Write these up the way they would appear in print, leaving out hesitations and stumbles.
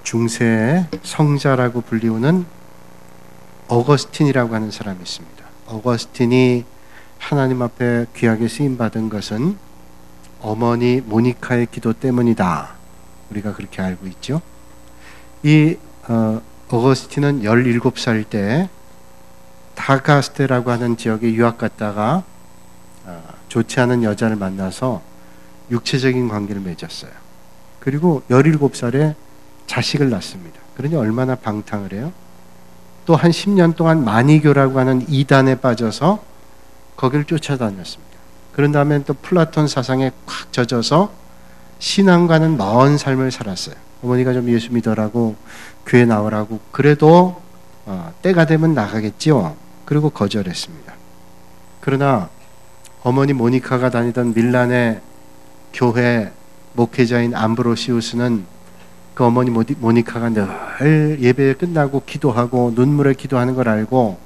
중세의 성자라고 불리우는 어거스틴이라고 하는 사람이 있습니다. 어거스틴이 하나님 앞에 귀하게 쓰임받은 것은 어머니 모니카의 기도 때문이다. 우리가 그렇게 알고 있죠. 이 어거스틴은 17살 때 다가스테라고 하는 지역에 유학 갔다가 좋지 않은 여자를 만나서 육체적인 관계를 맺었어요. 그리고 17살에 자식을 낳습니다. 그러니 얼마나 방탕을 해요? 또 한 10년 동안 마니교라고 하는 이단에 빠져서 거기를 쫓아다녔습니다. 그런 다음에 또 플라톤 사상에 꽉 젖어서 신앙과는 먼 삶을 살았어요. 어머니가 좀 예수 믿으라고 교회 나오라고 그래도 때가 되면 나가겠지요. 그리고 거절했습니다. 그러나 어머니 모니카가 다니던 밀란의 교회 목회자인 암브로시우스는 그 어머니 모니카가 늘 예배 끝나고 기도하고 눈물에 기도하는 걸 알고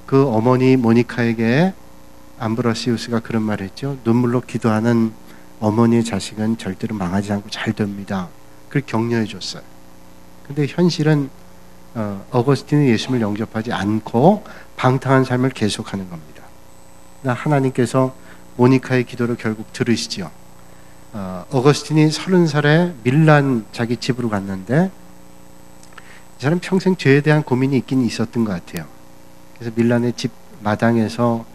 그 어머니 모니카에게 암브로시우스가 그런 말을 했죠. 눈물로 기도하는 어머니의 자식은 절대로 망하지 않고 잘 됩니다. 그걸 격려해 줬어요. 근데 현실은 어거스틴은 예수님을 영접하지 않고 방탕한 삶을 계속하는 겁니다. 하나님께서 모니카의 기도를 결국 들으시지요. 어거스틴이 30살에 밀란 자기 집으로 갔는데 이 사람 평생 죄에 대한 고민이 있긴 있었던 것 같아요. 그래서 밀란의 집 마당에서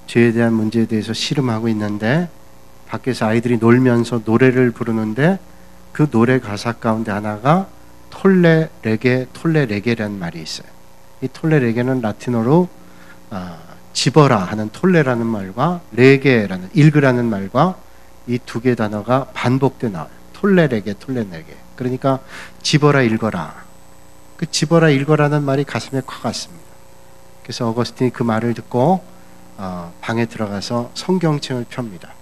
죄에 대한 문제에 대해서 씨름하고 있는데 밖에서 아이들이 놀면서 노래를 부르는데 그 노래 가사 가운데 하나가 톨레레게라는 말이 있어요. 이 톨레레게는 라틴어로 집어라 하는 톨레라는 말과 레게라는 읽으라는 말과 이 두 개 단어가 반복돼 나와요. 톨레레게. 그러니까 집어라 읽어라. 그 집어라 읽어라는 말이 가슴에 콱 왔습니다. 그래서 어거스틴이 그 말을 듣고 방에 들어가서 성경책을 펴니다.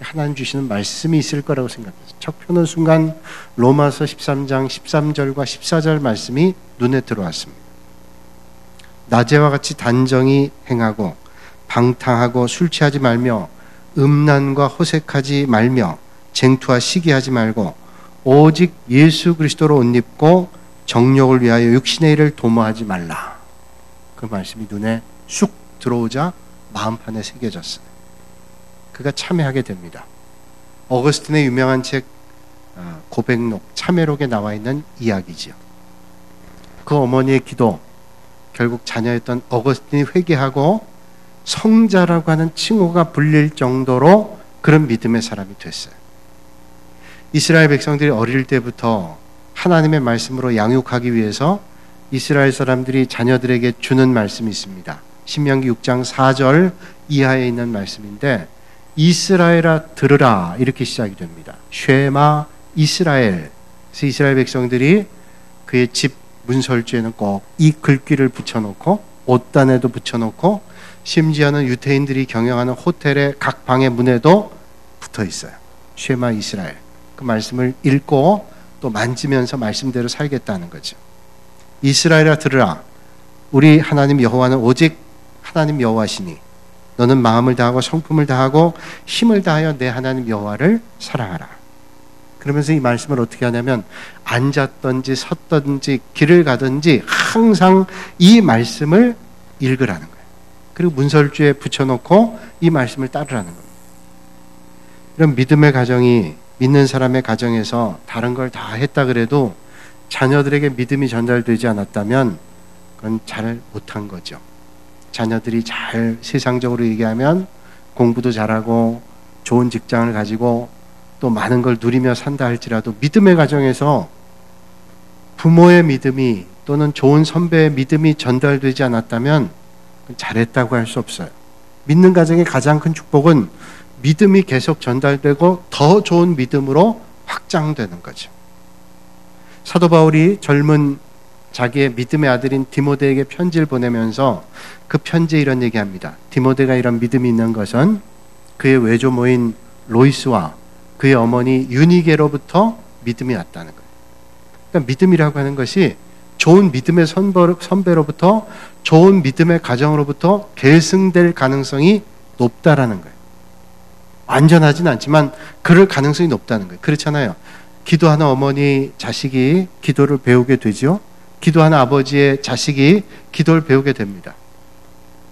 하나님 주시는 말씀이 있을 거라고 생각했어요. 척 펴는 순간 로마서 13장 13절과 14절 말씀이 눈에 들어왔습니다. 낮에와 같이 단정히 행하고 방탕하고 술 취하지 말며 음란과 호색하지 말며 쟁투와 시기하지 말고 오직 예수 그리스도로 옷 입고 정욕을 위하여 육신의 일을 도모하지 말라. 그 말씀이 눈에 쑥 들어오자 마음판에 새겨졌어요. 그가 참회하게 됩니다. 어거스틴의 유명한 책 고백록, 참회록에 나와 있는 이야기지요. 그 어머니의 기도, 결국 자녀였던 어거스틴이 회개하고 성자라고 하는 칭호가 불릴 정도로 그런 믿음의 사람이 됐어요. 이스라엘 백성들이 어릴 때부터 하나님의 말씀으로 양육하기 위해서 이스라엘 사람들이 자녀들에게 주는 말씀이 있습니다. 신명기 6장 4절 이하에 있는 말씀인데 이스라엘아 들으라 이렇게 시작이 됩니다. 쉐마 이스라엘. 그래서 이스라엘 백성들이 그의 집 문설주에는 꼭 이 글귀를 붙여놓고 옷단에도 붙여놓고 심지어는 유대인들이 경영하는 호텔의 각 방의 문에도 붙어 있어요. 쉐마 이스라엘. 그 말씀을 읽고 또 만지면서 말씀대로 살겠다는 거죠. 이스라엘아 들으라. 우리 하나님 여호와는 오직 하나님 여호와시니 너는 마음을 다하고 성품을 다하고 힘을 다하여 내 하나님 여호와를 사랑하라. 그러면서 이 말씀을 어떻게 하냐면 앉았든지 섰든지 길을 가든지 항상 이 말씀을 읽으라는 거예요. 그리고 문설주에 붙여놓고 이 말씀을 따르라는 겁니다. 이런 믿음의 가정이 믿는 사람의 가정에서 다른 걸 다 했다 그래도 자녀들에게 믿음이 전달되지 않았다면 그건 잘 못한 거죠. 자녀들이 잘 세상적으로 얘기하면 공부도 잘하고 좋은 직장을 가지고 또 많은 걸 누리며 산다 할지라도 믿음의 가정에서 부모의 믿음이 또는 좋은 선배의 믿음이 전달되지 않았다면 잘했다고 할 수 없어요. 믿는 가정의 가장 큰 축복은 믿음이 계속 전달되고 더 좋은 믿음으로 확장되는 거죠. 사도 바울이 젊은 자기의 믿음의 아들인 디모데에게 편지를 보내면서 그 편지에 이런 얘기합니다. 디모데가 이런 믿음이 있는 것은 그의 외조모인 로이스와 그의 어머니 유니게로부터 믿음이 왔다는 거예요. 그러니까 믿음이라고 하는 것이 좋은 믿음의 선배로부터 좋은 믿음의 가정으로부터 계승될 가능성이 높다라는 거예요. 완전하진 않지만 그럴 가능성이 높다는 거예요. 그렇잖아요. 기도하는 어머니 자식이 기도를 배우게 되죠. 기도하는 아버지의 자식이 기도를 배우게 됩니다.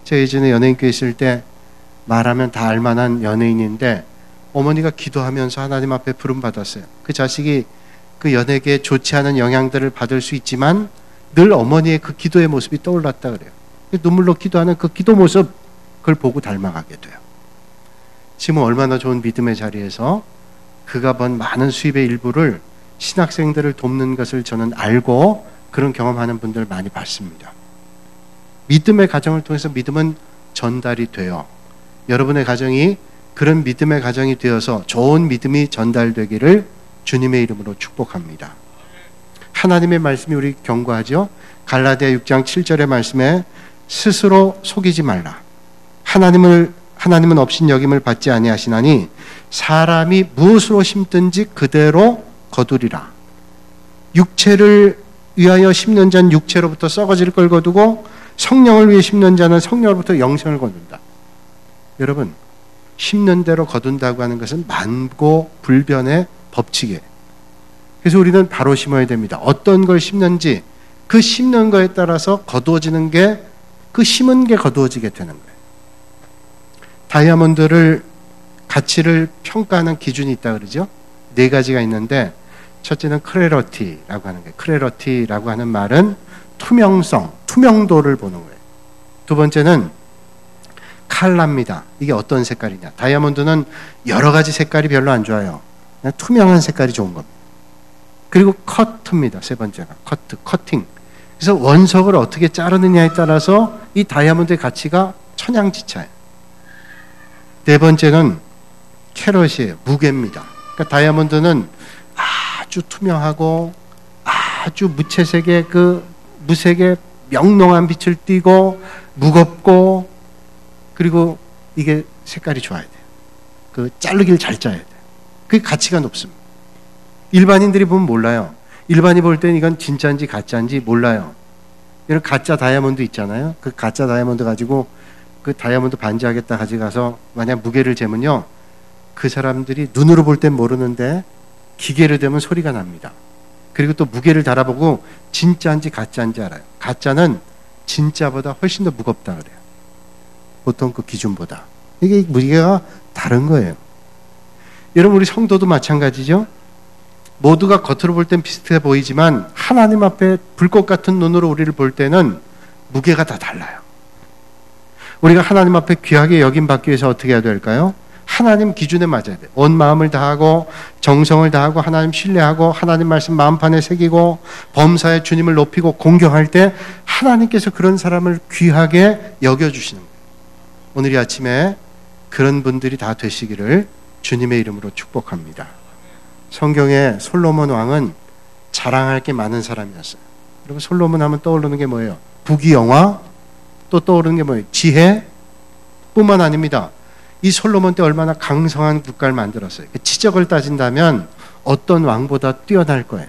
제가 예전에 연예인교회 있을 때 말하면 다 알만한 연예인인데 어머니가 기도하면서 하나님 앞에 부름받았어요. 그 자식이 그 연예계에 좋지 않은 영향들을 받을 수 있지만 늘 어머니의 그 기도의 모습이 떠올랐다 그래요. 눈물로 기도하는 그 기도 모습, 그걸 보고 닮아가게 돼요. 지금 얼마나 좋은 믿음의 자리에서 그가 번 많은 수입의 일부를 신학생들을 돕는 것을 저는 알고 그런 경험하는 분들 많이 봤습니다. 믿음의 가정을 통해서 믿음은 전달이 돼요. 여러분의 가정이 그런 믿음의 가정이 되어서 좋은 믿음이 전달되기를 주님의 이름으로 축복합니다. 하나님의 말씀이 우리 경고하죠. 갈라디아 6장 7절의 말씀에 스스로 속이지 말라. 하나님은 업신여김을 받지 아니하시나니 사람이 무엇으로 심든지 그대로 거두리라. 육체를 위하여 심는 자는 육체로부터 썩어질 걸 거두고 성령을 위해 심는 자는 성령으로부터 영생을 거둔다. 여러분, 심는 대로 거둔다고 하는 것은 만고불변의 법칙이에요. 그래서 우리는 바로 심어야 됩니다. 어떤 걸 심는지 그 심는 거에 따라서 거두어지는 게, 그 심은 게 거두어지게 되는 거예요. 다이아몬드를 가치를 평가하는 기준이 있다 그러죠. 4가지가 있는데 첫째는 크레러티라고 하는 거예요. 크레러티라고 하는 말은 투명성, 투명도를 보는 거예요. 두 번째는 칼라입니다. 이게 어떤 색깔이냐. 다이아몬드는 여러 가지 색깔이 별로 안 좋아요. 그냥 투명한 색깔이 좋은 겁니다. 그리고 커트입니다. 세 번째가 커팅. 그래서 원석을 어떻게 자르느냐에 따라서 이 다이아몬드의 가치가 천양지차예요. 네 번째는 캐럿이에요. 무게입니다. 그러니까 다이아몬드는 아주 투명하고 아주 무채색의 그 무색의 명롱한 빛을 띠고 무겁고, 그리고 이게 색깔이 좋아야 돼요. 그 자르기를 잘 짜야 돼요. 그게 가치가 높습니다. 일반인들이 보면 몰라요. 일반이 볼 때는 이건 진짜인지 가짜인지 몰라요. 이런 가짜 다이아몬드 있잖아요. 그 가짜 다이아몬드 가지고 그 다이아몬드 반지하겠다 가져가서 만약 무게를 재면요, 그 사람들이 눈으로 볼 땐 모르는데 기계를 대면 소리가 납니다. 그리고 또 무게를 달아보고 진짜인지 가짜인지 알아요. 가짜는 진짜보다 훨씬 더 무겁다 그래요. 보통 그 기준보다. 이게 무게가 다른 거예요. 여러분, 우리 성도도 마찬가지죠. 모두가 겉으로 볼 땐 비슷해 보이지만 하나님 앞에 불꽃 같은 눈으로 우리를 볼 때는 무게가 다 달라요. 우리가 하나님 앞에 귀하게 여김받기 위해서 어떻게 해야 될까요? 하나님 기준에 맞아야 돼요. 온 마음을 다하고 정성을 다하고 하나님 신뢰하고 하나님 말씀 마음판에 새기고 범사에 주님을 높이고 공경할 때 하나님께서 그런 사람을 귀하게 여겨주시는 거예요. 오늘 이 아침에 그런 분들이 다 되시기를 주님의 이름으로 축복합니다. 성경에 솔로몬 왕은 자랑할 게 많은 사람이었어요. 여러분, 솔로몬 하면 떠오르는 게 뭐예요? 부귀영화, 또 떠오르는 게 뭐예요? 지혜 뿐만 아닙니다. 이 솔로몬 때 얼마나 강성한 국가를 만들었어요. 지적을 따진다면 어떤 왕보다 뛰어날 거예요.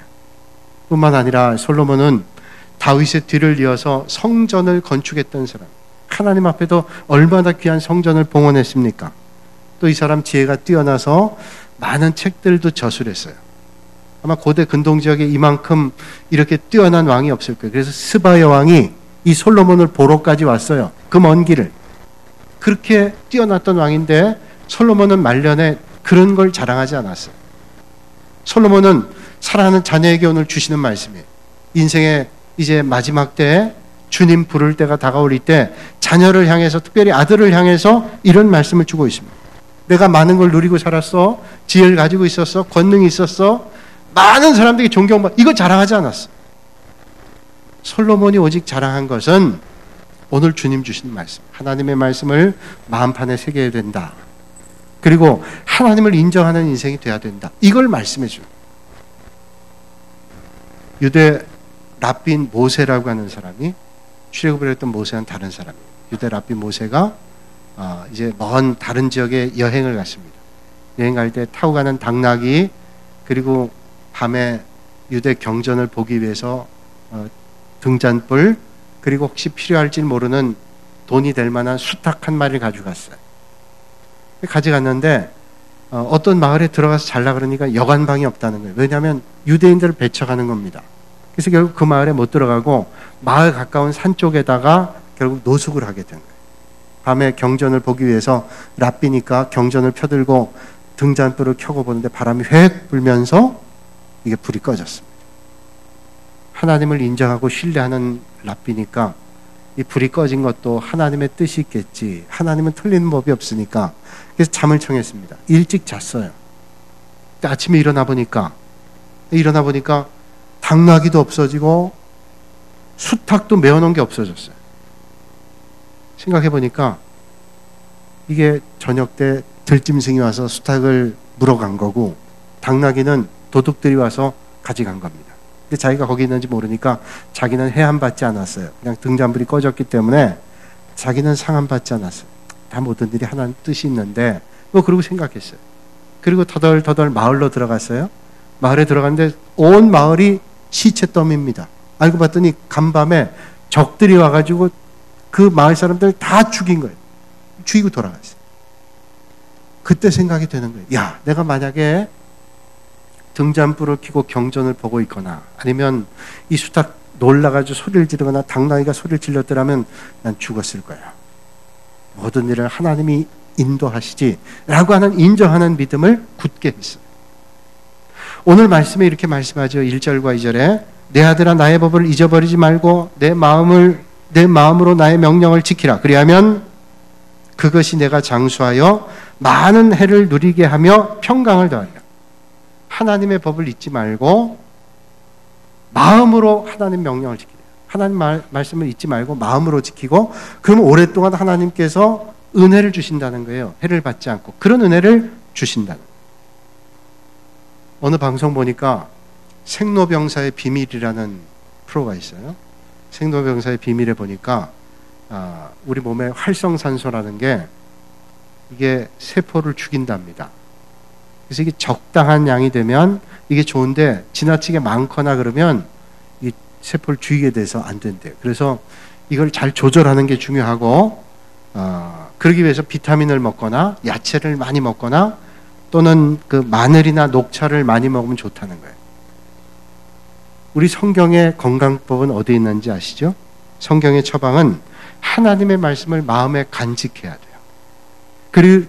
뿐만 아니라 솔로몬은 다윗의 뒤를 이어서 성전을 건축했던 사람. 하나님 앞에도 얼마나 귀한 성전을 봉헌했습니까? 또 이 사람 지혜가 뛰어나서 많은 책들도 저술했어요. 아마 고대 근동 지역에 이만큼 이렇게 뛰어난 왕이 없을 거예요. 그래서 스바야 왕이 이 솔로몬을 보러까지 왔어요. 그 먼 길을. 그렇게 뛰어났던 왕인데 솔로몬은 말년에 그런 걸 자랑하지 않았어요. 솔로몬은 사랑하는 자녀에게 오늘 주시는 말씀이에요. 인생의 이제 마지막 때에 주님 부를 때가 다가올 때 자녀를 향해서, 특별히 아들을 향해서 이런 말씀을 주고 있습니다. 내가 많은 걸 누리고 살았어. 지혜를 가지고 있었어. 권능이 있었어. 많은 사람들이 존경받, 이거 자랑하지 않았어. 솔로몬이 오직 자랑한 것은 오늘 주님 주신 말씀, 하나님의 말씀을 마음판에 새겨야 된다. 그리고 하나님을 인정하는 인생이 돼야 된다. 이걸 말씀해 줘요. 유대 랍빈 모세라고 하는 사람이, 출애굽을 했던 모세는 다른 사람이에요. 유대 랍빈 모세가 이제 먼 다른 지역에 여행을 갔습니다. 여행 갈 때 타고 가는 당나귀, 그리고 밤에 유대 경전을 보기 위해서 등잔불, 그리고 혹시 필요할지 모르는 돈이 될 만한 수탉 한 마리를 가져갔어요. 가져갔는데 어떤 마을에 들어가서 잘라 그러니까 여관방이 없다는 거예요. 왜냐하면 유대인들을 배척하는 겁니다. 그래서 결국 그 마을에 못 들어가고 마을 가까운 산 쪽에다가 결국 노숙을 하게 된 거예요. 밤에 경전을 보기 위해서 랍비니까 경전을 펴들고 등잔불을 켜고 보는데 바람이 획 불면서 이게 불이 꺼졌습니다. 하나님을 인정하고 신뢰하는 랍비니까 이 불이 꺼진 것도 하나님의 뜻이 있겠지. 하나님은 틀리는 법이 없으니까. 그래서 잠을 청했습니다. 일찍 잤어요. 근데 아침에 일어나 보니까 당나귀도 없어지고 수탉도 메어놓은 게 없어졌어요. 생각해 보니까 이게 저녁 때 들짐승이 와서 수탉을 물어간 거고 당나귀는 도둑들이 와서 가져간 겁니다. 근데 자기가 거기 있는지 모르니까 자기는 해함받지 않았어요. 그냥 등잔불이 꺼졌기 때문에 자기는 상함받지 않았어요. 다 모든 일이 하나님 뜻이 있는데 그러고 생각했어요. 그리고 터덜터덜 마을로 들어갔어요. 마을에 들어갔는데 온 마을이 시체 더미입니다. 알고 봤더니 간밤에 적들이 와가지고 그 마을 사람들 다 죽인 거예요. 죽이고 돌아갔어요. 그때 생각이 되는 거예요. 야, 내가 만약에 등잔불을 켜고 경전을 보고 있거나 아니면 이 수탉 놀라가지고 소리를 지르거나 당나귀가 소리를 질렀더라면 난 죽었을 거야. 모든 일을 하나님이 인도하시지 라고 하는 인정하는 믿음을 굳게 했어요. 오늘 말씀에 이렇게 말씀하죠. 1절과 2절에 내 아들아 나의 법을 잊어버리지 말고 내 마음으로 나의 명령을 지키라. 그리하면 그것이 내가 장수하여 많은 해를 누리게 하며 평강을 더하리라. 하나님의 법을 잊지 말고 마음으로 하나님 명령을 지키라. 하나님 말씀을 잊지 말고 마음으로 지키고 그러면 오랫동안 하나님께서 은혜를 주신다는 거예요. 해를 받지 않고 그런 은혜를 주신다는 거예요. 어느 방송 보니까 생로병사의 비밀이라는 프로가 있어요. 생로병사의 비밀에 보니까 우리 몸에 활성산소라는 게 이게 세포를 죽인답니다. 그래서 이게 적당한 양이 되면 이게 좋은데 지나치게 많거나 그러면 이 세포를 죽이게 돼서 안 된대요. 그래서 이걸 잘 조절하는 게 중요하고 그러기 위해서 비타민을 먹거나 야채를 많이 먹거나 또는 그 마늘이나 녹차를 많이 먹으면 좋다는 거예요. 우리 성경의 건강법은 어디에 있는지 아시죠? 성경의 처방은 하나님의 말씀을 마음에 간직해야 돼요.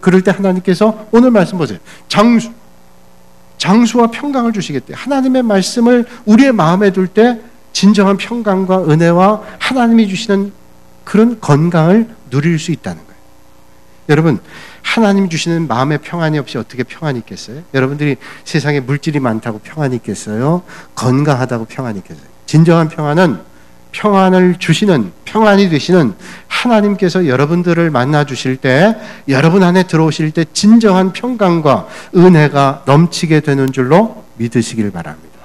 그럴 때 하나님께서 오늘 말씀 보세요. 장수와 평강을 주시겠대요. 하나님의 말씀을 우리의 마음에 둘 때 진정한 평강과 은혜와 하나님이 주시는 그런 건강을 누릴 수 있다는 거예요. 여러분, 하나님이 주시는 마음의 평안이 없이 어떻게 평안이 있겠어요? 여러분들이 세상에 물질이 많다고 평안이 있겠어요? 건강하다고 평안이 있겠어요? 진정한 평안은 평안을 주시는, 평안이 되시는 하나님께서 여러분들을 만나 주실 때, 여러분 안에 들어오실 때 진정한 평강과 은혜가 넘치게 되는 줄로 믿으시길 바랍니다.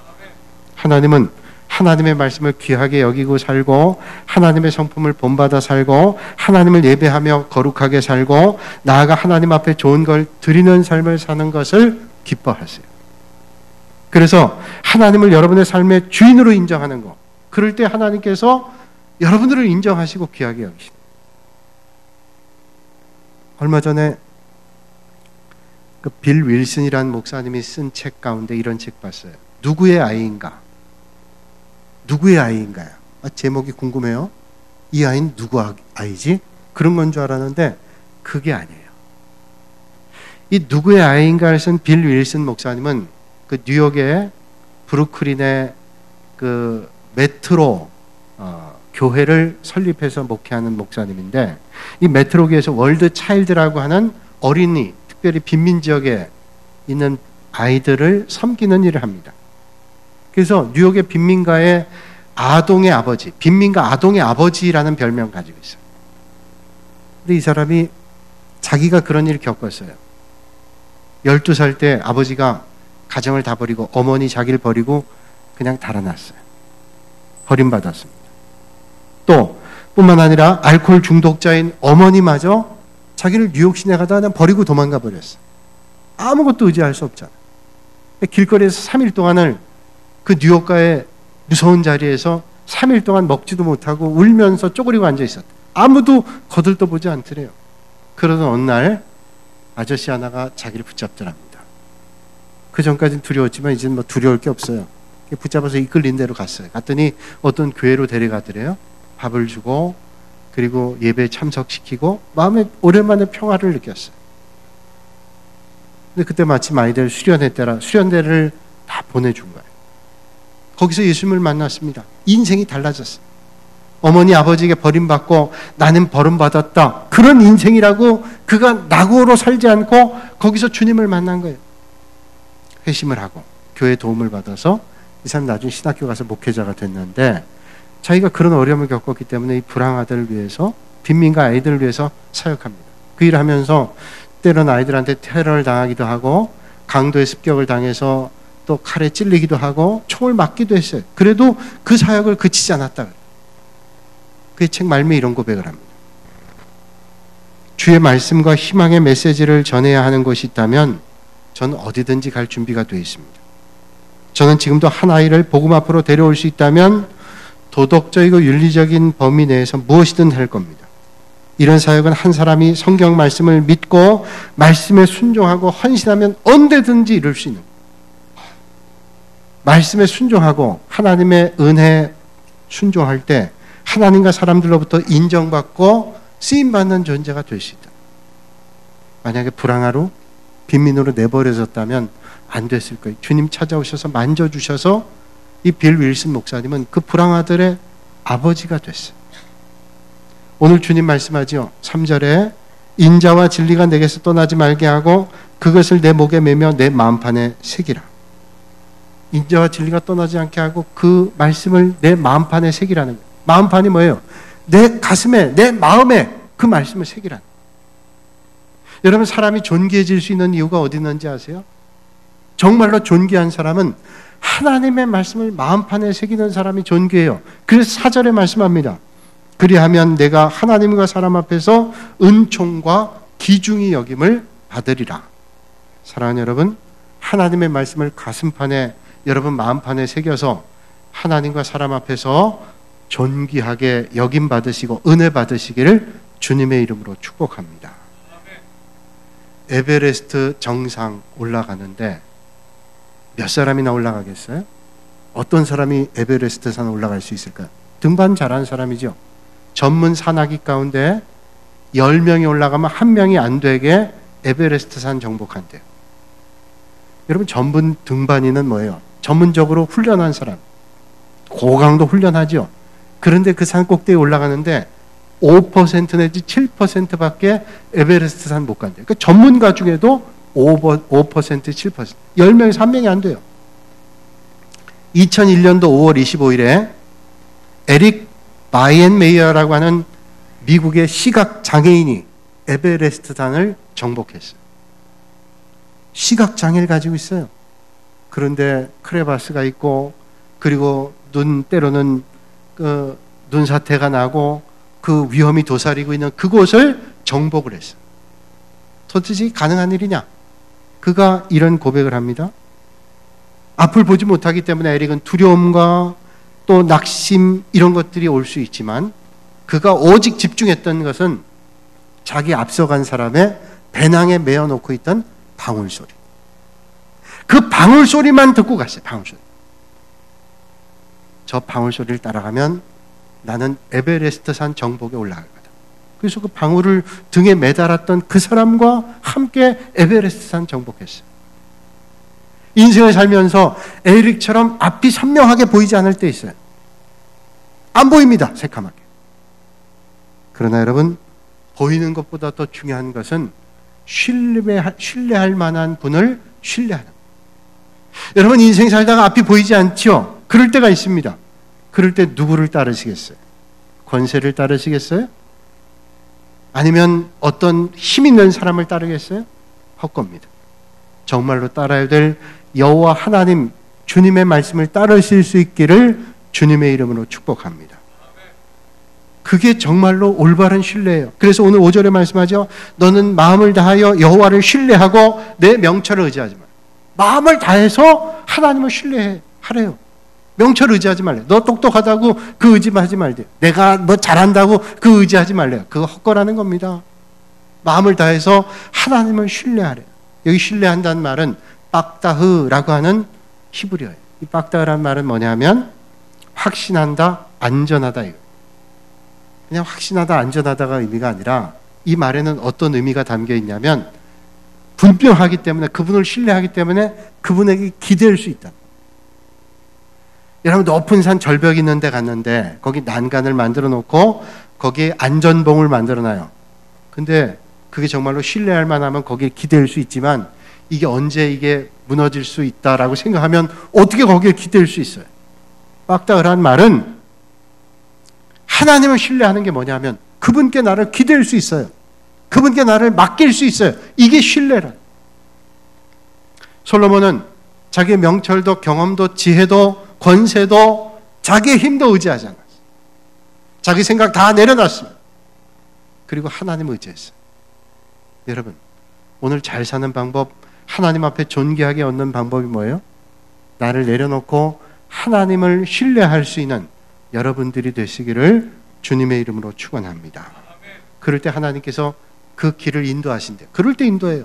하나님은 하나님의 말씀을 귀하게 여기고 살고 하나님의 성품을 본받아 살고 하나님을 예배하며 거룩하게 살고 나아가 하나님 앞에 좋은 걸 드리는 삶을 사는 것을 기뻐하세요. 그래서 하나님을 여러분의 삶의 주인으로 인정하는 것, 그럴 때 하나님께서 여러분들을 인정하시고 귀하게 여기십니다. 얼마 전에 그 빌 윌슨이라는 목사님이 쓴 책 가운데 이런 책 봤어요. 누구의 아이인가? 누구의 아이인가요? 제목이 궁금해요. 이 아이는 누구 아이지? 그런 건 줄 알았는데 그게 아니에요. 이 누구의 아이인가를 쓴 빌 윌슨 목사님은 그 뉴욕의 브루클린의 그 메트로 교회를 설립해서 목회하는 목사님인데 이 메트로교에서 월드 차일드라고 하는 어린이, 특별히 빈민 지역에 있는 아이들을 섬기는 일을 합니다. 그래서 뉴욕의 빈민가의 아동의 아버지, 빈민가 아동의 아버지라는 별명 가지고 있어요. 근데 이 사람이 자기가 그런 일을 겪었어요. 12살 때 아버지가 가정을 다 버리고 어머니 자기를 버리고 그냥 달아났어요. 버림받았습니다. 또 뿐만 아니라 알코올 중독자인 어머니마저 자기를 뉴욕 시내 가다 그냥 버리고 도망가 버렸어요. 아무것도 의지할 수 없잖아요. 길거리에서 3일 동안을 그 뉴욕가의 무서운 자리에서 3일 동안 먹지도 못하고 울면서 쪼그리고 앉아 있었다. 아무도 거들떠보지 않더래요. 그러던 어느 날 아저씨 하나가 자기를 붙잡더랍니다. 그 전까지는 두려웠지만 이제는 뭐 두려울 게 없어요. 붙잡아서 이끌린 대로 갔어요. 갔더니 어떤 교회로 데려가더래요. 밥을 주고 그리고 예배에 참석시키고 마음에 오랜만에 평화를 느꼈어요. 근데 그때 마침 아이들 수련회 때라 수련대를 다 보내준 거예요. 거기서 예수님을 만났습니다. 인생이 달라졌어요. 어머니 아버지에게 버림받고 나는 버림받았다. 그런 인생이라고 그가 낙오로 살지 않고 거기서 주님을 만난 거예요. 회심을 하고 교회 도움을 받아서 이 사람 나중에 신학교 가서 목회자가 됐는데 자기가 그런 어려움을 겪었기 때문에 이 불황아들을 위해서 빈민가 아이들을 위해서 사역합니다. 그 일을 하면서 때로는 아이들한테 테러를 당하기도 하고 강도의 습격을 당해서 또 칼에 찔리기도 하고 총을 맞기도 했어요. 그래도 그 사역을 그치지 않았다. 그의 책 말미에 이런 고백을 합니다. 주의 말씀과 희망의 메시지를 전해야 하는 곳이 있다면 저는 어디든지 갈 준비가 되어 있습니다. 저는 지금도 한 아이를 복음 앞으로 데려올 수 있다면 도덕적이고 윤리적인 범위 내에서 무엇이든 할 겁니다. 이런 사역은 한 사람이 성경 말씀을 믿고 말씀에 순종하고 헌신하면 언제든지 이룰 수 있는 거예요. 말씀에 순종하고 하나님의 은혜에 순종할 때 하나님과 사람들로부터 인정받고 쓰임받는 존재가 될 수 있다. 만약에 불황아로 빈민으로 내버려졌다면 안 됐을 거예요. 주님 찾아오셔서 만져주셔서 이 빌 윌슨 목사님은 그 불황아들의 아버지가 됐어요. 오늘 주님 말씀하죠. 3절에 인자와 진리가 내게서 떠나지 말게 하고 그것을 내 목에 매며 내 마음판에 새기라. 인자와 진리가 떠나지 않게 하고 그 말씀을 내 마음판에 새기라는 거예요. 마음판이 뭐예요? 내 가슴에, 내 마음에 그 말씀을 새기라는 거예요. 여러분, 사람이 존귀해질 수 있는 이유가 어디 있는지 아세요? 정말로 존귀한 사람은 하나님의 말씀을 마음판에 새기는 사람이 존귀해요. 그래서 4절에 말씀합니다. 그리하면 내가 하나님과 사람 앞에서 은총과 기중이 여김을 받으리라. 사랑하는 여러분, 하나님의 말씀을 가슴판에, 여러분 마음판에 새겨서 하나님과 사람 앞에서 존귀하게 여김 받으시고 은혜 받으시기를 주님의 이름으로 축복합니다. 에베레스트 정상 올라가는데 몇 사람이나 올라가겠어요? 어떤 사람이 에베레스트 산 올라갈 수 있을까요? 등반 잘하는 사람이죠. 전문 산악인 가운데 10명이 올라가면 1명이 안 되게 에베레스트 산 정복한대요. 여러분, 전문 등반인은 뭐예요? 전문적으로 훈련한 사람. 고강도 훈련하죠. 그런데 그 산 꼭대기에 올라가는데 5% 내지 7%밖에 에베레스트 산 못 간대요. 그러니까 전문가 중에도 5%, 7%, 10명에서 1명이 안 돼요. 2001년도 5월 25일에 에릭 바이엔메이어라고 하는 미국의 시각 장애인이 에베레스트 산을 정복했어요. 시각 장애를 가지고 있어요. 그런데 크레바스가 있고 그리고 때로는 그 눈사태가 나고 그 위험이 도사리고 있는 그곳을 정복을 했어요. 도대체 가능한 일이냐? 그가 이런 고백을 합니다. 앞을 보지 못하기 때문에 에릭은 두려움과 또 낙심 이런 것들이 올 수 있지만 그가 오직 집중했던 것은 자기 앞서간 사람의 배낭에 메어놓고 있던 방울소리. 그 방울소리만 듣고 갔어요. 방울소리. 저 방울소리를 따라가면 나는 에베레스트 산 정복에 올라갈 거다. 그래서 그 방울을 등에 매달았던 그 사람과 함께 에베레스트 산 정복했어요. 인생을 살면서 에릭처럼 앞이 선명하게 보이지 않을 때 있어요. 안 보입니다. 새카맣게. 그러나 여러분, 보이는 것보다 더 중요한 것은 신뢰할 만한 분을 신뢰하는 거예요. 여러분, 인생 살다가 앞이 보이지 않죠? 그럴 때가 있습니다. 그럴 때 누구를 따르시겠어요? 권세를 따르시겠어요? 아니면 어떤 힘 있는 사람을 따르겠어요? 헛겁니다. 정말로 따라야 될 여호와 하나님, 주님의 말씀을 따르실 수 있기를 주님의 이름으로 축복합니다. 그게 정말로 올바른 신뢰예요. 그래서 오늘 5절에 말씀하죠. 너는 마음을 다하여 여호와를 신뢰하고 내 명철을 의지하지 마. 마음을 다해서 하나님을 신뢰하래요. 명철 의지하지 말래요. 너 똑똑하다고 그 의지하지 말래요. 내가 뭐 잘한다고 그 의지하지 말래요. 그거 헛거라는 겁니다. 마음을 다해서 하나님을 신뢰하래요. 여기 신뢰한다는 말은 빡다흐라고 하는 히브리어예요. 이 빡다흐라는 말은 뭐냐면 확신한다, 안전하다 이거. 그냥 확신하다, 안전하다가 의미가 아니라 이 말에는 어떤 의미가 담겨 있냐면 분명하기 때문에, 그분을 신뢰하기 때문에 그분에게 기댈 수 있다. 여러분, 높은 산 절벽이 있는 데 갔는데 거기 난간을 만들어 놓고 거기에 안전봉을 만들어 놔요. 근데 그게 정말로 신뢰할 만하면 거기에 기댈 수 있지만 이게 언제 이게 무너질 수 있다라고 생각하면 어떻게 거기에 기댈 수 있어요? 빡다흐라는 말은 하나님을 신뢰하는 게 뭐냐면 그분께 나를 기댈 수 있어요. 그분께 나를 맡길 수 있어요. 이게 신뢰라. 솔로몬은 자기의 명철도 경험도 지혜도 권세도 자기의 힘도 의지하지 않았어요. 자기 생각 다 내려놨습니다. 그리고 하나님을 의지했어요. 여러분, 오늘 잘 사는 방법, 하나님 앞에 존귀하게 얻는 방법이 뭐예요? 나를 내려놓고 하나님을 신뢰할 수 있는 여러분들이 되시기를 주님의 이름으로 축원합니다. 그럴 때 하나님께서 그 길을 인도하신대요. 그럴 때 인도해요.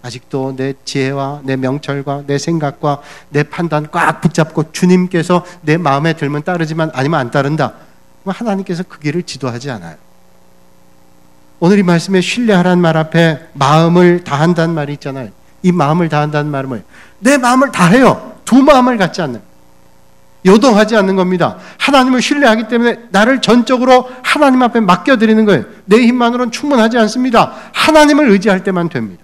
아직도 내 지혜와 내 명철과 내 생각과 내 판단 꽉 붙잡고 주님께서 내 마음에 들면 따르지만 아니면 안 따른다. 그럼 하나님께서 그 길을 지도하지 않아요. 오늘 이 말씀에 신뢰하라는 말 앞에 마음을 다한다는 말이 있잖아요. 이 마음을 다한다는 말은 뭐예요? 내 마음을 다해요. 두 마음을 갖지 않는, 요동하지 않는 겁니다. 하나님을 신뢰하기 때문에 나를 전적으로 하나님 앞에 맡겨드리는 거예요. 내 힘만으로는 충분하지 않습니다. 하나님을 의지할 때만 됩니다.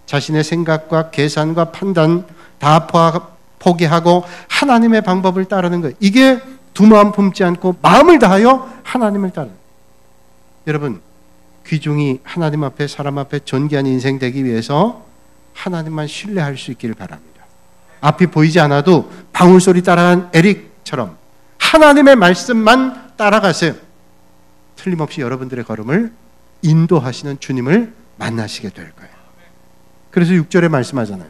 자신의 생각과 계산과 판단 다 포기하고 하나님의 방법을 따르는 거예요. 이게 두 마음 품지 않고 마음을 다하여 하나님을 따르는 거예요. 여러분, 귀중히 하나님 앞에 사람 앞에 존귀한 인생 되기 위해서 하나님만 신뢰할 수 있기를 바랍니다. 앞이 보이지 않아도 방울소리 따라간 에릭처럼 하나님의 말씀만 따라가세요. 틀림없이 여러분들의 걸음을 인도하시는 주님을 만나시게 될 거예요. 그래서 6절에 말씀하잖아요.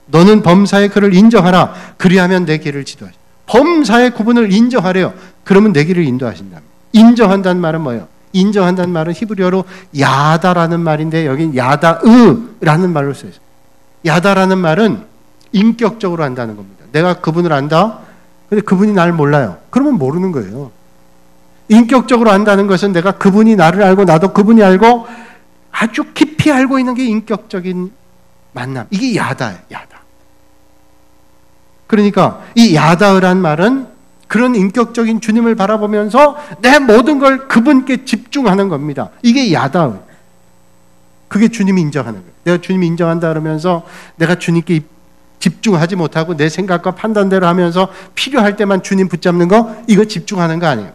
너는 범사의 그를 인정하라. 그리하면 내 길을 지도하시다. 범사의 구분을 인정하래요. 그러면 내 길을 인도하신다. 인정한다는 말은 뭐예요? 인정한다는 말은 히브리어로 야다라는 말인데 여긴 야다으라는 말로 써요. 야다라는 말은 인격적으로 안다는 겁니다. 내가 그분을 안다? 근데 그분이 나를 몰라요. 그러면 모르는 거예요. 인격적으로 안다는 것은 내가 그분이 나를 알고 나도 그분이 알고 아주 깊이 알고 있는 게 인격적인 만남. 이게 야다예요. 야다. 그러니까 이 야다라는 말은 그런 인격적인 주님을 바라보면서 내 모든 걸 그분께 집중하는 겁니다. 이게 야다. 그게 주님이 인정하는 거예요. 내가 주님이 인정한다 그러면서 내가 주님께 집중하지 못하고 내 생각과 판단대로 하면서 필요할 때만 주님 붙잡는 거, 이거 집중하는 거 아니에요.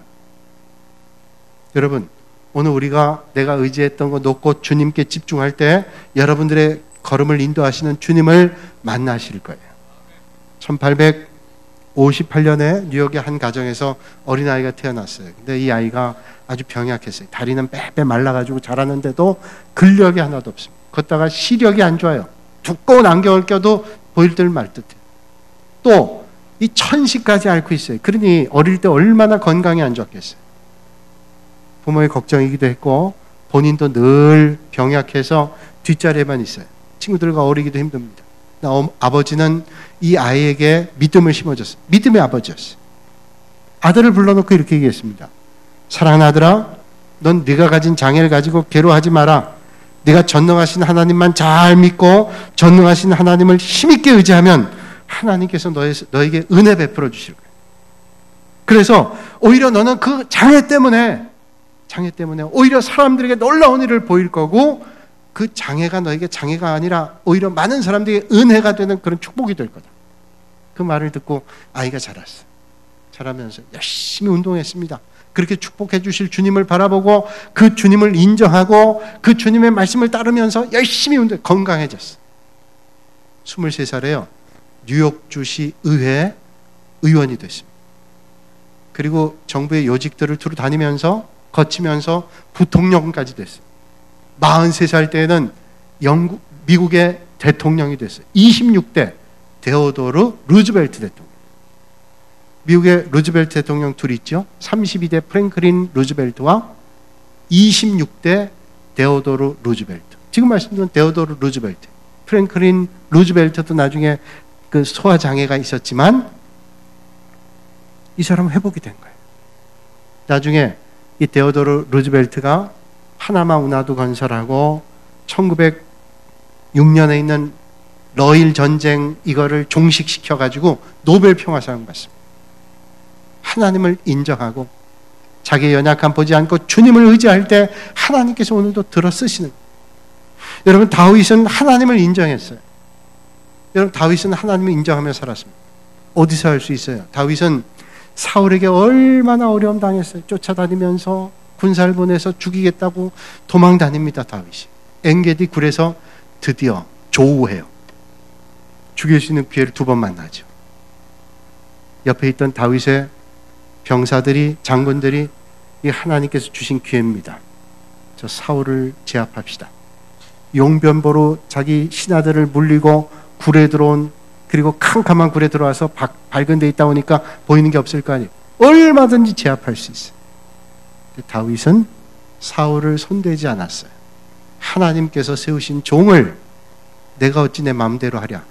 여러분, 오늘 우리가 내가 의지했던 거 놓고 주님께 집중할 때 여러분들의 걸음을 인도하시는 주님을 만나실 거예요. 1858년에 뉴욕의 한 가정에서 어린아이가 태어났어요. 근데 이 아이가 아주 병약했어요. 다리는 빼빼 말라가지고 자라는데도 근력이 하나도 없습니다. 걷다가 시력이 안 좋아요. 두꺼운 안경을 껴도 보일 듯 말 듯해요. 또 이 천식까지 앓고 있어요. 그러니 어릴 때 얼마나 건강이 안 좋았겠어요. 부모의 걱정이기도 했고 본인도 늘 병약해서 뒷자리에만 있어요. 친구들과 어울리기도 힘듭니다. 아버지는 이 아이에게 믿음을 심어줬어요. 믿음의 아버지였어요. 아들을 불러놓고 이렇게 얘기했습니다. 사랑하는 아들아, 넌 네가 가진 장애를 가지고 괴로워하지 마라. 네가 전능하신 하나님만 잘 믿고 전능하신 하나님을 힘있게 의지하면 하나님께서 너에게 은혜 베풀어 주실 거예요. 그래서 오히려 너는 그 장애 때문에 오히려 사람들에게 놀라운 일을 보일 거고 그 장애가 너에게 장애가 아니라 오히려 많은 사람들에게 은혜가 되는 그런 축복이 될 거다. 그 말을 듣고 아이가 자랐어요. 자라면서 열심히 운동했습니다. 그렇게 축복해 주실 주님을 바라보고 그 주님을 인정하고 그 주님의 말씀을 따르면서 열심히 건강해졌어요. 23살에요. 뉴욕주시 의회 의원이 됐습니다. 그리고 정부의 요직들을 두루 다니면서 거치면서 부통령까지 됐어요. 43살 때에는 미국의 대통령이 됐어요. 26대 데오도르 루즈벨트 대통령. 미국의 루즈벨트 대통령 둘이 있죠. 32대 프랭클린 루즈벨트와 26대 데오도르 루즈벨트. 지금 말씀드린 데오도르 루즈벨트. 프랭클린 루즈벨트도 나중에 그 소화 장애가 있었지만 이 사람은 회복이 된 거예요. 나중에 이 데오도르 루즈벨트가 파나마 운하도 건설하고 1906년에 있는 러일 전쟁 이거를 종식시켜 가지고 노벨 평화상 받습니다. 하나님을 인정하고 자기의 연약함 보지 않고 주님을 의지할 때 하나님께서 오늘도 들어 쓰시는 거예요. 여러분, 다윗은 하나님을 인정했어요. 여러분, 다윗은 하나님을 인정하며 살았습니다. 어디서 할 수 있어요? 다윗은 사울에게 얼마나 어려움 당했어요. 쫓아다니면서 군사를 보내서 죽이겠다고 도망 다닙니다. 다윗이 엔게디 굴에서 드디어 조우해요. 죽일 수 있는 기회를 2번 만나죠. 옆에 있던 다윗의 병사들이, 장군들이 이 하나님께서 주신 기회입니다. 저 사울을 제압합시다. 용변보로 자기 신하들을 물리고 굴에 들어온, 그리고 캄캄한 굴에 들어와서 밝은 데 있다 보니까 보이는 게 없을 거 아니에요. 얼마든지 제압할 수 있어요. 다윗은 사울을 손대지 않았어요. 하나님께서 세우신 종을 내가 어찌 내 마음대로 하랴.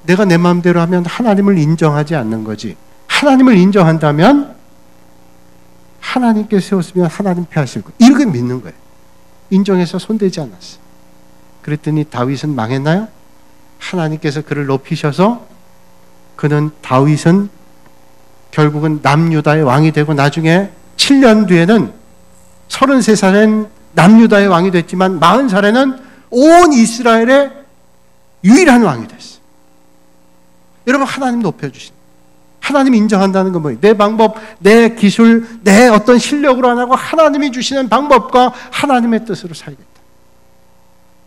내가 내 마음대로 하면 하나님을 인정하지 않는 거지. 하나님을 인정한다면 하나님께서 세웠으면 하나님 패하실 거예요. 이렇게 믿는 거예요. 인정해서 손대지 않았어요. 그랬더니 다윗은 망했나요? 하나님께서 그를 높이셔서 다윗은 결국은 남유다의 왕이 되고 나중에 7년 뒤에는 33살엔 남유다의 왕이 됐지만 40살에는 온 이스라엘의 유일한 왕이 됐어요. 여러분, 하나님 높여주신, 하나님 인정한다는 건 뭐예요? 내 방법, 내 기술, 내 어떤 실력으로 안 하고 하나님이 주시는 방법과 하나님의 뜻으로 살겠다.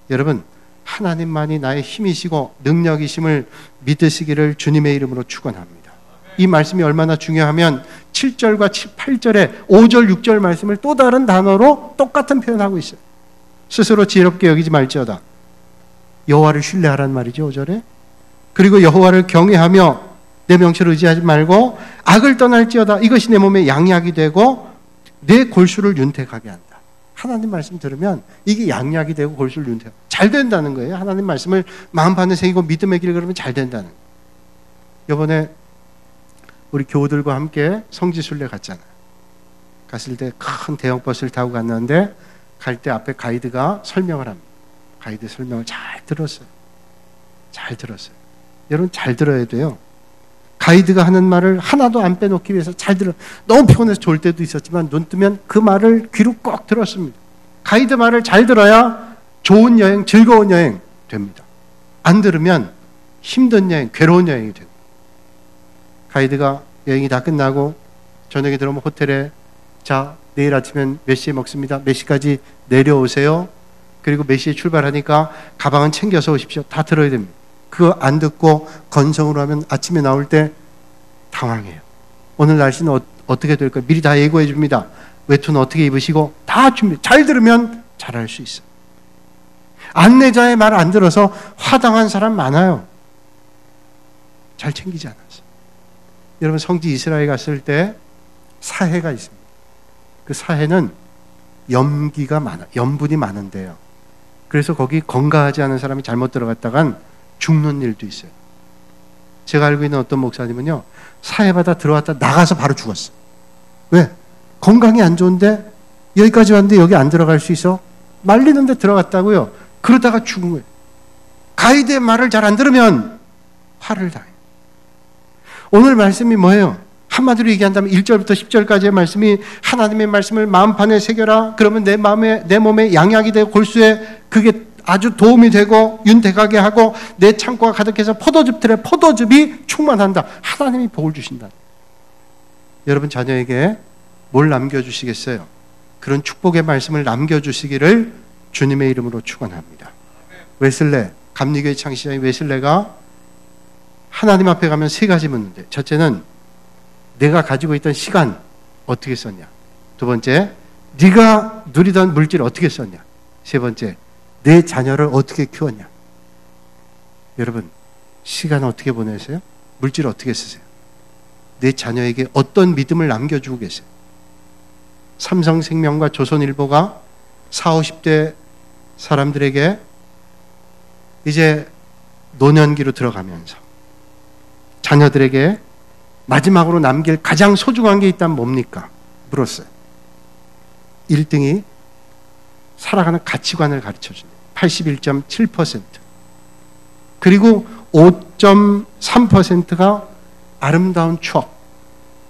여러분, 하나님만이 나의 힘이시고 능력이심을 믿으시기를 주님의 이름으로 축원합니다. 이 말씀이 얼마나 중요하면 7절과 8절에 5절, 6절 말씀을 또 다른 단어로 똑같은 표현하고 있어요. 스스로 지혜롭게 여기지 말지어다. 여호와를 신뢰하란 말이죠, 5절에. 그리고 여호와를 경외하며 내 명철을 의지하지 말고 악을 떠날지어다. 이것이 내 몸에 양약이 되고 내 골수를 윤택하게 한다. 하나님 말씀 들으면 이게 양약이 되고 골수를 윤택하게 잘 된다는 거예요. 하나님 말씀을 마음판에 새기고 믿음의 길 걸으면 잘 된다는 거예요. 이번에 우리 교우들과 함께 성지순례 갔잖아요. 갔을 때 큰 대형 버스를 타고 갔는데 갈 때 앞에 가이드가 설명을 합니다. 가이드 설명을 잘 들었어요. 잘 들었어요. 여러분, 잘 들어야 돼요. 가이드가 하는 말을 하나도 안 빼놓기 위해서 잘 들어. 너무 피곤해서 졸 때도 있었지만 눈 뜨면 그 말을 귀로 꼭 들었습니다. 가이드 말을 잘 들어야 좋은 여행, 즐거운 여행 됩니다. 안 들으면 힘든 여행, 괴로운 여행이 됩니다. 가이드가 여행이 다 끝나고 저녁에 들어오면 호텔에, 자, 내일 아침엔 몇 시에 먹습니다. 몇 시까지 내려오세요. 그리고 몇 시에 출발하니까 가방은 챙겨서 오십시오. 다 들어야 됩니다. 그거 안 듣고 건성으로 하면 아침에 나올 때 당황해요. 오늘 날씨는 어떻게 될까요? 미리 다 예고해 줍니다. 외투는 어떻게 입으시고 다 준비. 잘 들으면 잘할 수 있어요. 안내자의 말 안 들어서 화당한 사람 많아요. 잘 챙기지 않았어요. 여러분, 성지 이스라엘 갔을 때 사해가 있습니다. 그 사해는 염분이 많은데요. 그래서 거기 건강하지 않은 사람이 잘못 들어갔다간 죽는 일도 있어요. 제가 알고 있는 어떤 목사님은요, 사해바다 들어왔다 나가서 바로 죽었어요. 왜? 건강이 안 좋은데 여기까지 왔는데 여기 안 들어갈 수 있어? 말리는데 들어갔다고요. 그러다가 죽은 거예요. 가이드의 말을 잘 안 들으면 화를 당해요. 오늘 말씀이 뭐예요? 한마디로 얘기한다면 1절부터 10절까지의 말씀이 하나님의 말씀을 마음판에 새겨라. 그러면 내 몸에 양약이 되고 골수에 그게 아주 도움이 되고 윤택하게 하고 내 창고가 가득해서 포도즙이 충만한다. 하나님이 복을 주신다. 여러분 자녀에게 뭘 남겨주시겠어요? 그런 축복의 말씀을 남겨주시기를 주님의 이름으로 축원합니다. 웨슬레, 감리교회 창시자인 웨슬레가 하나님 앞에 가면 3가지 묻는데, 첫째는 내가 가지고 있던 시간 어떻게 썼냐? 두 번째, 네가 누리던 물질 어떻게 썼냐? 세 번째, 내 자녀를 어떻게 키웠냐? 여러분, 시간 어떻게 보내세요? 물질 어떻게 쓰세요? 내 자녀에게 어떤 믿음을 남겨주고 계세요? 삼성생명과 조선일보가 40, 50대 사람들에게 이제 노년기로 들어가면서 자녀들에게 마지막으로 남길 가장 소중한 게 있다면 뭡니까? 물었어요. 1등이 살아가는 가치관을 가르쳐줍니다. 81.7%. 그리고 5.3%가 아름다운 추억,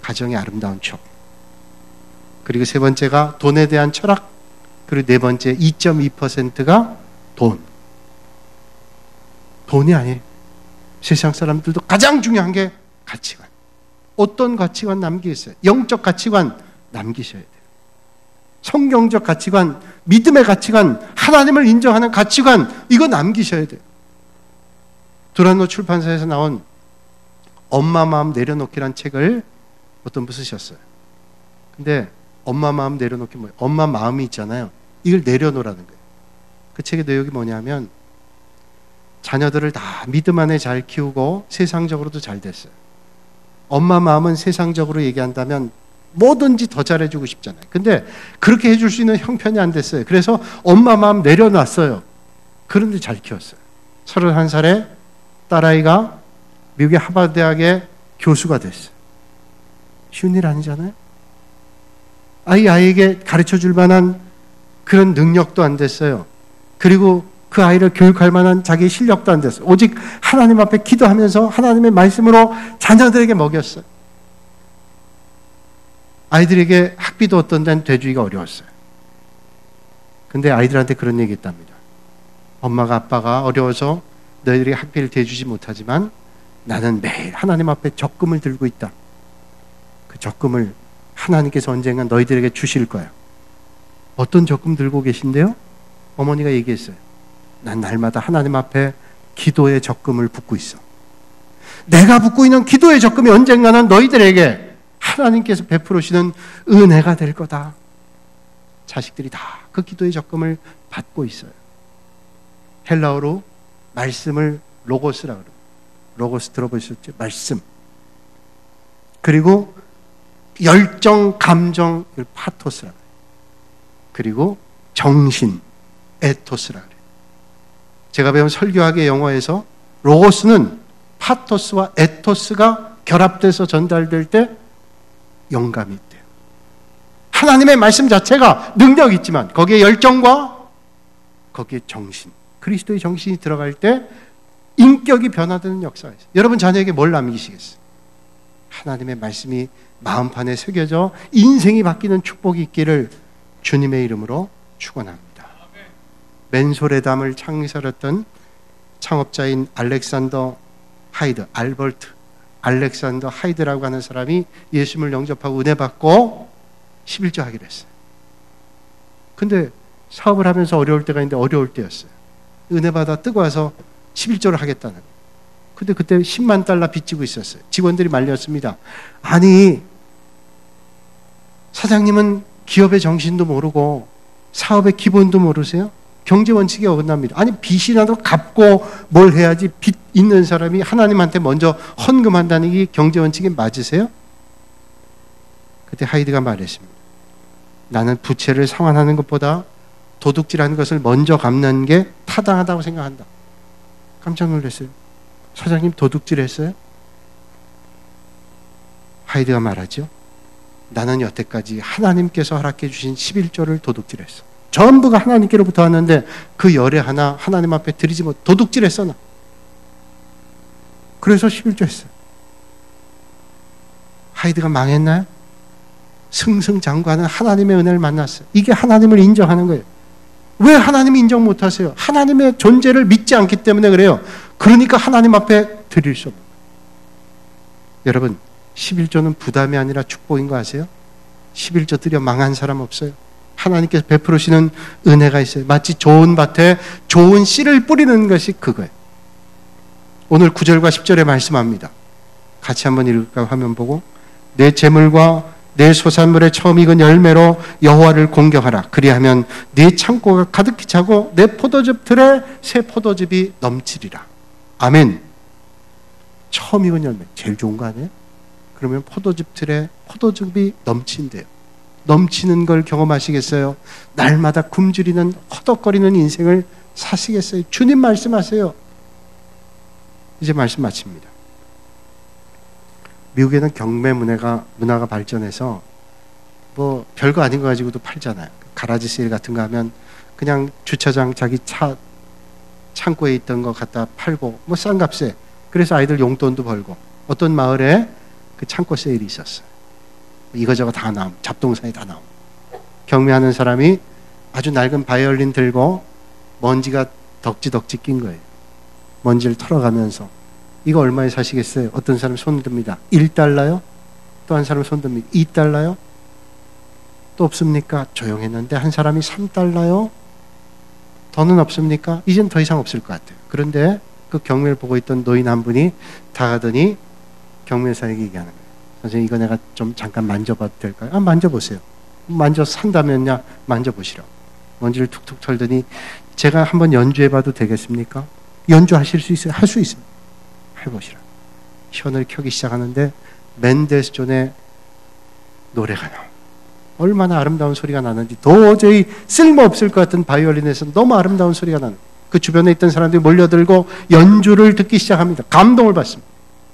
가정의 아름다운 추억. 그리고 세 번째가 돈에 대한 철학, 그리고 네 번째 2.2%가 돈. 돈이 아니에요. 세상 사람들도 가장 중요한 게 가치관. 어떤 가치관 남기겠어요? 영적 가치관 남기셔야 돼요. 성경적 가치관, 믿음의 가치관, 하나님을 인정하는 가치관, 이거 남기셔야 돼요. 두란노 출판사에서 나온 엄마 마음 내려놓기란 책을 어떤 분 쓰셨어요. 근데 엄마 마음 내려놓기 뭐예요? 엄마 마음이 있잖아요. 이걸 내려놓으라는 거예요. 그 책의 내용이 뭐냐면 자녀들을 다 믿음 안에 잘 키우고 세상적으로도 잘 됐어요. 엄마 마음은 세상적으로 얘기한다면 뭐든지 더 잘해주고 싶잖아요. 근데 그렇게 해줄 수 있는 형편이 안 됐어요. 그래서 엄마 마음 내려놨어요. 그런데 잘 키웠어요. 31살에 딸아이가 미국의 하버드 대학의 교수가 됐어요. 쉬운 일 아니잖아요. 아이에게 가르쳐줄 만한 그런 능력도 안 됐어요. 그리고 그 아이를 교육할 만한 자기의 실력도 안 됐어요. 오직 하나님 앞에 기도하면서 하나님의 말씀으로 자녀들에게 먹였어요. 아이들에게 학비도 어떤 데는 대주기가 어려웠어요. 근데 아이들한테 그런 얘기 했답니다. 엄마가 아빠가 어려워서 너희들이 학비를 대주지 못하지만 나는 매일 하나님 앞에 적금을 들고 있다. 그 적금을 하나님께서 언젠가 너희들에게 주실 거야. 어떤 적금 들고 계신데요? 어머니가 얘기했어요. 난 날마다 하나님 앞에 기도의 적금을 붓고 있어. 내가 붓고 있는 기도의 적금이 언젠가는 너희들에게 하나님께서 베풀으시는 은혜가 될 거다. 자식들이 다 그 기도의 적금을 받고 있어요. 헬라어로 말씀을 로고스라고 그래요. 로고스 들어보셨죠? 말씀. 그리고 열정, 감정, 파토스라고 그래요. 그리고 정신, 에토스라고 그래요. 제가 배운 설교학의 영어에서 로고스는 파토스와 에토스가 결합돼서 전달될 때 영감이 있대요. 하나님의 말씀 자체가 능력이 있지만 거기에 열정과 거기에 정신, 그리스도의 정신이 들어갈 때 인격이 변화되는 역사가 있어요. 여러분 자녀에게 뭘 남기시겠어요? 하나님의 말씀이 마음판에 새겨져 인생이 바뀌는 축복이 있기를 주님의 이름으로 축원합니다. 맨소레담을 창설했던 창업자인 알렉산더 하이드, 알버트 알렉산더 하이드라고 하는 사람이 예수님을 영접하고 은혜 받고 11조 하기로 했어요. 근데 사업을 하면서 어려울 때가 있는데 어려울 때였어요. 은혜 받아 뜨거워서 11조를 하겠다는 거예요. 근데 그때 10만 달러 빚지고 있었어요. 직원들이 말렸습니다. 아니, 사장님은 기업의 정신도 모르고 사업의 기본도 모르세요? 경제 원칙이 어긋납니다. 아니, 빚이라도 갚고 뭘 해야지 빚 있는 사람이 하나님한테 먼저 헌금한다는 게 경제 원칙이 맞으세요? 그때 하이드가 말했습니다. 나는 부채를 상환하는 것보다 도둑질하는 것을 먼저 갚는 게 타당하다고 생각한다. 깜짝 놀랐어요. 사장님 도둑질했어요? 하이드가 말하죠. 나는 여태까지 하나님께서 허락해 주신 11조를 도둑질했어. 전부가 하나님께로부터 왔는데 그 열에 하나 하나님 앞에 드리지 못, 도둑질했어 나. 그래서 11조 했어요. 하이드가 망했나요? 승승장구하는 하나님의 은혜를 만났어요. 이게 하나님을 인정하는 거예요. 왜 하나님을 인정 못하세요? 하나님의 존재를 믿지 않기 때문에 그래요. 그러니까 하나님 앞에 드릴 수 없는 거예요. 여러분, 11조는 부담이 아니라 축복인 거 아세요? 11조 드려 망한 사람 없어요. 하나님께서 베풀으시는 은혜가 있어요. 마치 좋은 밭에 좋은 씨를 뿌리는 것이 그거예요. 오늘 9절과 10절에 말씀합니다. 같이 한번 읽을까요? 화면 보고. 내 재물과 내 소산물의 처음 익은 열매로 여호와를 공경하라. 그리하면 네 창고가 가득히 차고 내 포도즙 틀에 새 포도즙이 넘치리라. 아멘. 처음 익은 열매 제일 좋은 거 아니에요? 그러면 포도즙 틀에 포도즙이 넘친대요. 넘치는 걸 경험하시겠어요? 날마다 굶주리는 허덕거리는 인생을 사시겠어요? 주님 말씀하세요. 이제 말씀 마칩니다. 미국에는 경매 문화가 발전해서 뭐 별거 아닌 거 가지고도 팔잖아요. 가라지 세일 같은 거 하면 그냥 주차장 자기 차 창고에 있던 거 갖다 팔고 뭐 싼 값에, 그래서 아이들 용돈도 벌고. 어떤 마을에 그 창고 세일이 있었어요. 이거저거 다 나옴, 잡동사니 다 나옴. 경매하는 사람이 아주 낡은 바이올린 들고 먼지가 덕지덕지 낀 거예요. 먼지를 털어가면서 이거 얼마에 사시겠어요? 어떤 사람 손 듭니다. 1달러요? 또 한 사람 손 듭니다. 2달러요? 또 없습니까? 조용했는데 한 사람이 3달러요? 더는 없습니까? 이젠 더 이상 없을 것 같아요. 그런데 그 경매를 보고 있던 노인 한 분이 다가더니 경매사에게 얘기하는 거예요. 선생님, 이거 내가 좀 잠깐 만져봐도 될까요? 아, 만져보세요. 만져 산다면야 만져보시라고. 먼지를 툭툭 털더니 제가 한번 연주해봐도 되겠습니까? 연주하실 수 있어요? 할 수 있습니다. 해보시라. 현을 켜기 시작하는데 맨델스존의 노래가 나옵니다. 얼마나 아름다운 소리가 나는지, 도저히 쓸모없을 것 같은 바이올린에서 너무 아름다운 소리가 나는, 그 주변에 있던 사람들이 몰려들고 연주를 듣기 시작합니다. 감동을 받습니다.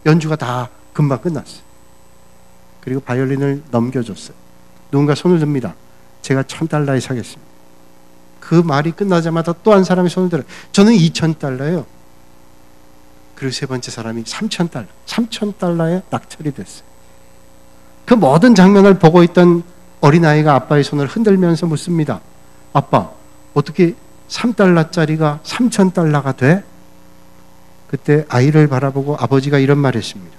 연주가 다 금방 끝났어요. 그리고 바이올린을 넘겨줬어요. 누군가 손을 듭니다. 제가 1,000달러에 사겠습니다. 그 말이 끝나자마자 또 한 사람이 손을 들어요. 저는 2,000달러예요. 그리고 세 번째 사람이 3,000달러. 3,000달러에 낙찰이 됐어요. 그 모든 장면을 보고 있던 어린아이가 아빠의 손을 흔들면서 묻습니다. 아빠, 어떻게 3달러짜리가 3,000달러가 돼? 그때 아이를 바라보고 아버지가 이런 말 했습니다.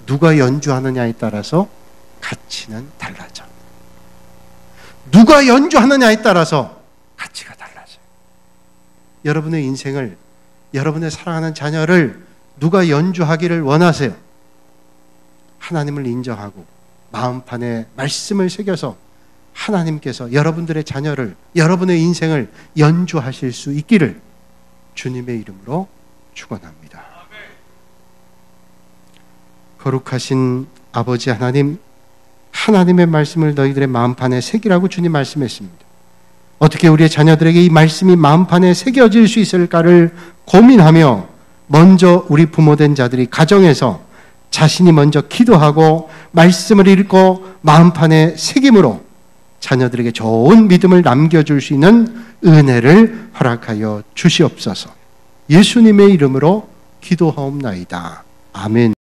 누가 연주하느냐에 따라서 가치는 달라져. 누가 연주하느냐에 따라서 가치가 달라져요. 여러분의 인생을, 여러분의 사랑하는 자녀를 누가 연주하기를 원하세요? 하나님을 인정하고 마음판에 말씀을 새겨서 하나님께서 여러분들의 자녀를, 여러분의 인생을 연주하실 수 있기를 주님의 이름으로 축원합니다. 거룩하신 아버지 하나님, 하나님의 말씀을 너희들의 마음판에 새기라고 주님 말씀했습니다. 어떻게 우리의 자녀들에게 이 말씀이 마음판에 새겨질 수 있을까를 고민하며 먼저 우리 부모된 자들이 가정에서 자신이 먼저 기도하고 말씀을 읽고 마음판에 새김으로 자녀들에게 좋은 믿음을 남겨줄 수 있는 은혜를 허락하여 주시옵소서. 예수님의 이름으로 기도하옵나이다. 아멘.